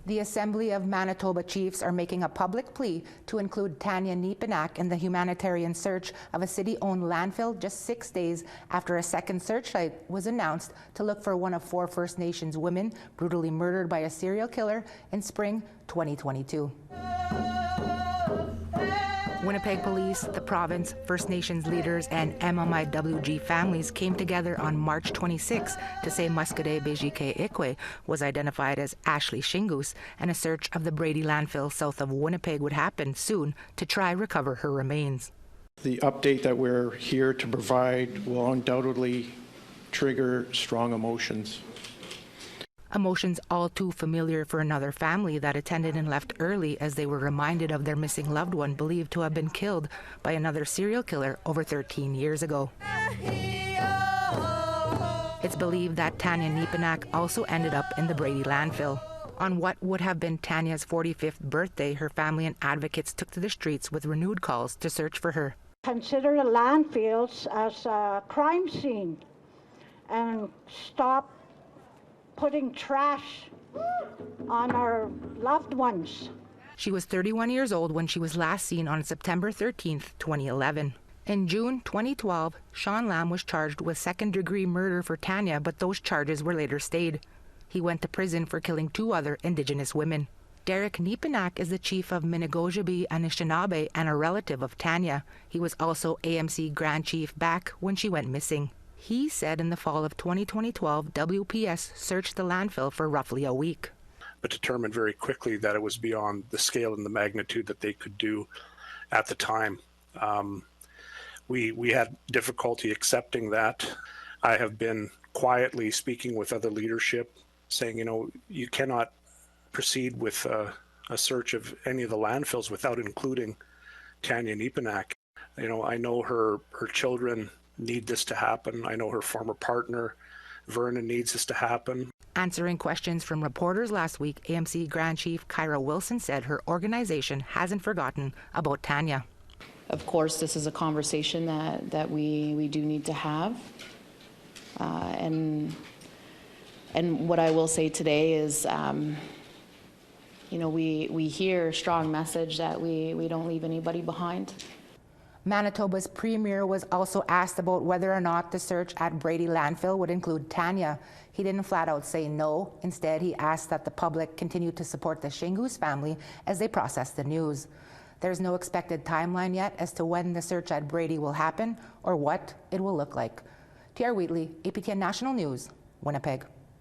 The Assembly of Manitoba Chiefs are making a public plea to include Tanya Nepinak in the humanitarian search of a city-owned landfill just 6 days after a second searchlight was announced to look for one of 4 First Nations women brutally murdered by a serial killer in spring 2022. Winnipeg Police, the province, First Nations leaders, and MMIWG families came together on March 26 to say Muskade Bejike Ikwe was identified as Ashley Shingus, and a search of the Brady landfill south of Winnipeg would happen soon to try recover her remains. The update that we're here to provide will undoubtedly trigger strong emotions. Emotions all too familiar for another family that attended and left early as they were reminded of their missing loved one believed to have been killed by another serial killer over 13 years ago. It's believed that Tanya Nepinak also ended up in the Brady landfill. On what would have been Tanya's 45th birthday, her family and advocates took to the streets with renewed calls to search for her. Consider the landfills as a crime scene and stop putting trash on our loved ones. She was 31 years old when she was last seen on September 13, 2011. In June 2012, Sean Lamb was charged with second-degree murder for Tanya, but those charges were later stayed. He went to prison for killing 2 other Indigenous women. Derek Nepinak is the chief of Minnegojabi Anishinaabe and a relative of Tanya. He was also AMC Grand Chief back when she went missing. He said in the fall of 2012, WPS searched the landfill for roughly a week, but determined very quickly that it was beyond the scale and the magnitude that they could do at the time. We had difficulty accepting that. I have been quietly speaking with other leadership, saying, you cannot proceed with a search of any of the landfills without including Tanya Nepinak. I know her children need this to happen. I know her former partner, Vernon, needs this to happen. Answering questions from reporters last week, AMC Grand Chief Kyra Wilson said her organization hasn't forgotten about Tanya. Of course, this is a conversation that we do need to have. And what I will say today is, we hear a strong message that we don't leave anybody behind. Manitoba's premier was also asked about whether or not the search at Brady landfill would include Tanya. He didn't flat out say no. Instead, he asked that the public continue to support the Shingus family as they process the news. There's no expected timeline yet as to when the search at Brady will happen or what it will look like. T.R. Wheatley, APTN National News, Winnipeg.